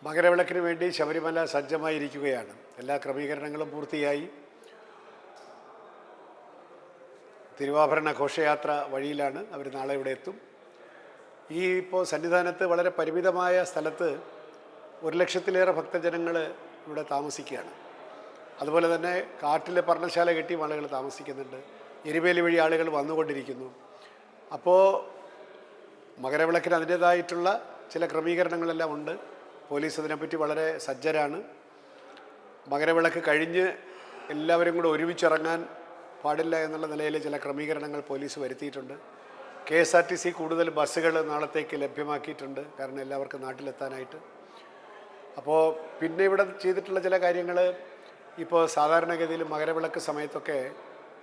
മകരവിളക്കിന് വേണ്ടി ശബരിമല സജ്ജമായിരിക്കുകയാണ്. എല്ലാ ക്രമീകരണങ്ങളും പൂർത്തിയായി. തിരുവാഭരണ ഘോഷയാത്ര വഴിയിലാണ്. അവർ നാളെ ഇവിടെ എത്തും. ഇപ്പോൾ സന്നിധാനത്ത് വളരെ പരിമിതമായ സ്ഥലത്ത് 1,00,000-ലേറെ ഭക്തജനങ്ങൾ ഇവിടെ താമസിക്കുകയാണ്. അതുപോലെ തന്നെ കാട്ടിൽ പർണശാല കെട്ടി ആളുകൾ താമസിക്കുന്നുണ്ട്. എരിവേലി വഴി ആളുകൾ വന്നുകൊണ്ടിരിക്കുന്നു. അപ്പോൾ മകരവിളക്കിന് അതിൻ്റേതായിട്ടുള്ള ചില ക്രമീകരണങ്ങളെല്ലാം ഉണ്ട്. പോലീസ് അതിനെപ്പറ്റി വളരെ സജ്ജരാണ്. മകരവിളക്ക് കഴിഞ്ഞ് എല്ലാവരും കൂടെ ഒരുമിച്ചിറങ്ങാൻ പാടില്ല എന്നുള്ള നിലയിൽ ചില ക്രമീകരണങ്ങൾ പോലീസ് വരുത്തിയിട്ടുണ്ട്. KSRTC കൂടുതൽ ബസ്സുകൾ നാളത്തേക്ക് ലഭ്യമാക്കിയിട്ടുണ്ട്, കാരണം എല്ലാവർക്കും നാട്ടിലെത്താനായിട്ട്. അപ്പോൾ പിന്നെ ഇവിടെ ചെയ്തിട്ടുള്ള ചില കാര്യങ്ങൾ, ഇപ്പോൾ സാധാരണഗതിയിൽ മകരവിളക്ക് സമയത്തൊക്കെ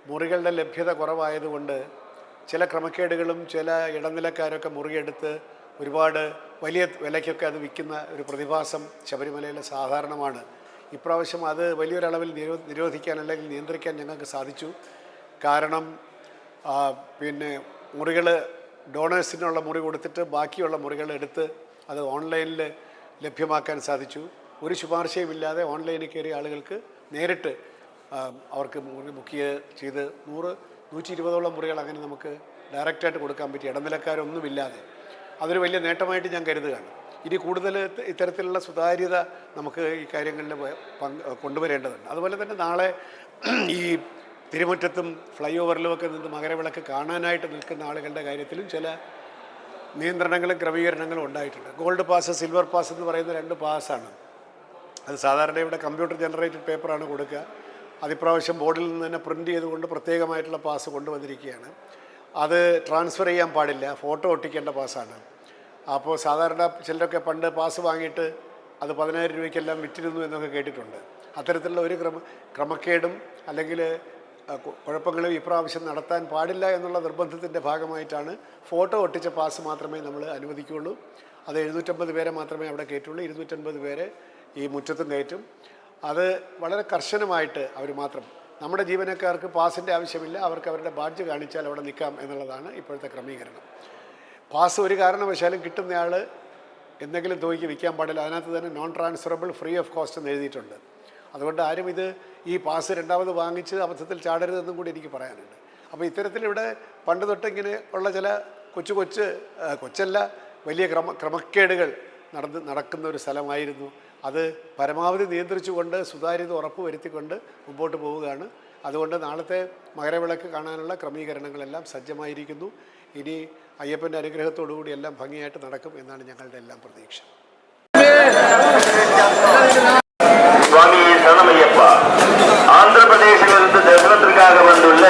മുറികളുടെ ലഭ്യത കുറവായതുകൊണ്ട് ചില ക്രമക്കേടുകളും ചില ഇടനിലക്കാരൊക്കെ മുറിയെടുത്ത് ഒരുപാട് വലിയ വിലയ്ക്കൊക്കെ അത് വിൽക്കുന്ന ഒരു പ്രതിഭാസം ശബരിമലയിൽ സാധാരണമാണ്. ഇപ്രാവശ്യം അത് വലിയൊരളവിൽ നിരോധിക്കാൻ അല്ലെങ്കിൽ നിയന്ത്രിക്കാൻ ഞങ്ങൾക്ക് സാധിച്ചു. കാരണം പിന്നെ മുറികൾ ഡോണേഴ്സിനുള്ള മുറി കൊടുത്തിട്ട് ബാക്കിയുള്ള മുറികൾ എടുത്ത് അത് ഓൺലൈനിൽ ലഭ്യമാക്കാൻ സാധിച്ചു. ഒരു ശുപാർശയുമില്ലാതെ ഓൺലൈനിൽ കയറിയ ആളുകൾക്ക് നേരിട്ട് അവർക്ക് മുറി ബുക്ക് ചെയ്ത് 100-120ഓളം മുറികൾ അങ്ങനെ നമുക്ക് ഡയറക്റ്റായിട്ട് കൊടുക്കാൻ പറ്റി, ഇടനിലക്കാരൊന്നുമില്ലാതെ. അതൊരു വലിയ നേട്ടമായിട്ട് ഞാൻ കരുതുകയാണ്. ഇനി കൂടുതൽ ഇത്തരത്തിലുള്ള സുതാര്യത നമുക്ക് ഈ കാര്യങ്ങളിൽ കൊണ്ടുവരേണ്ടതുണ്ട്. അതുപോലെ തന്നെ നാളെ ഈ തിരുമുറ്റത്തും ഫ്ലൈ ഓവറിലുമൊക്കെ നിന്ന് മകരവിളക്ക് കാണാനായിട്ട് നിൽക്കുന്ന ആളുകളുടെ കാര്യത്തിലും ചില നിയന്ത്രണങ്ങളും ക്രമീകരണങ്ങളും ഉണ്ടായിട്ടുണ്ട്. ഗോൾഡ് പാസ്, സിൽവർ പാസ് എന്ന് പറയുന്ന 2 പാസ്സാണ്. അത് സാധാരണ ഇവിടെ കമ്പ്യൂട്ടർ ജനറേറ്റഡ് പേപ്പറാണ് കൊടുക്കുക. അതിപ്രാവശ്യം ബോർഡിൽ നിന്ന് തന്നെ പ്രിൻ്റ് ചെയ്തുകൊണ്ട് പ്രത്യേകമായിട്ടുള്ള പാസ് കൊണ്ടുവന്നിരിക്കുകയാണ്. അത് ട്രാൻസ്ഫർ ചെയ്യാൻ പാടില്ല, ഫോട്ടോ ഒട്ടിക്കേണ്ട പാസ്സാണ്. അപ്പോൾ സാധാരണ ചിലരൊക്കെ പണ്ട് പാസ് വാങ്ങിയിട്ട് അത് 10,000 രൂപയ്ക്കെല്ലാം വിറ്റിരുന്നു എന്നൊക്കെ കേട്ടിട്ടുണ്ട്. അത്തരത്തിലുള്ള ഒരു ക്രമക്കേടും അല്ലെങ്കിൽ കുഴപ്പങ്ങളും ഇപ്രാവശ്യം നടത്താൻ പാടില്ല എന്നുള്ള നിർബന്ധത്തിൻ്റെ ഭാഗമായിട്ടാണ് ഫോട്ടോ ഒട്ടിച്ച പാസ് മാത്രമേ നമ്മൾ അനുവദിക്കുകയുള്ളൂ. അത് 750 പേരെ മാത്രമേ അവിടെ കയറ്റുള്ളൂ. 250 പേരെ ഈ മുറ്റത്തും കയറ്റും. അത് വളരെ കർശനമായിട്ട് അവർ മാത്രം. നമ്മുടെ ജീവനക്കാർക്ക് പാസിൻ്റെ ആവശ്യമില്ല, അവർക്ക് അവരുടെ ബാഡ്ജ് കാണിച്ചാൽ അവിടെ നിൽക്കാം എന്നുള്ളതാണ് ഇപ്പോഴത്തെ ക്രമീകരണം. പാസ് ഒരു കാരണവശാലും കിട്ടുന്നയാൾ എന്തെങ്കിലും തുകയ്ക്ക് വിൽക്കാൻ പാടില്ല. അതിനകത്ത് തന്നെ non transferable, free of cost എന്ന് എഴുതിയിട്ടുണ്ട്. അതുകൊണ്ട് ആരും ഈ പാസ് രണ്ടാമത് വാങ്ങിച്ച് അബദ്ധത്തിൽ ചാടരുതെന്നും കൂടി എനിക്ക് പറയാനുണ്ട്. അപ്പോൾ ഇത്തരത്തിലിവിടെ പണ്ട് തൊട്ടിങ്ങനെ ഉള്ള ചില കൊച്ചല്ല വലിയ ക്രമക്കേടുകൾ നടക്കുന്ന ഒരു സ്ഥലമായിരുന്നു. അത് പരമാവധി നിയന്ത്രിച്ചുകൊണ്ട് സുതാര്യത ഉറപ്പ് വരുത്തിക്കൊണ്ട് മുമ്പോട്ട് പോവുകയാണ്. അതുകൊണ്ട് നാളത്തെ മകരവിളക്ക് കാണാനുള്ള ക്രമീകരണങ്ങളെല്ലാം സജ്ജമായിരിക്കുന്നു. ഇനി അയ്യപ്പൻ്റെ അനുഗ്രഹത്തോടുകൂടി എല്ലാം ഭംഗിയായിട്ട് നടക്കും എന്നാണ് ഞങ്ങളുടെ എല്ലാം പ്രതീക്ഷ. സ്വാമി ശരണമയ്യപ്പ ആന്ധ്രാപ്രദേശിൽ ദർശനത്തിற்காக வந்துள்ள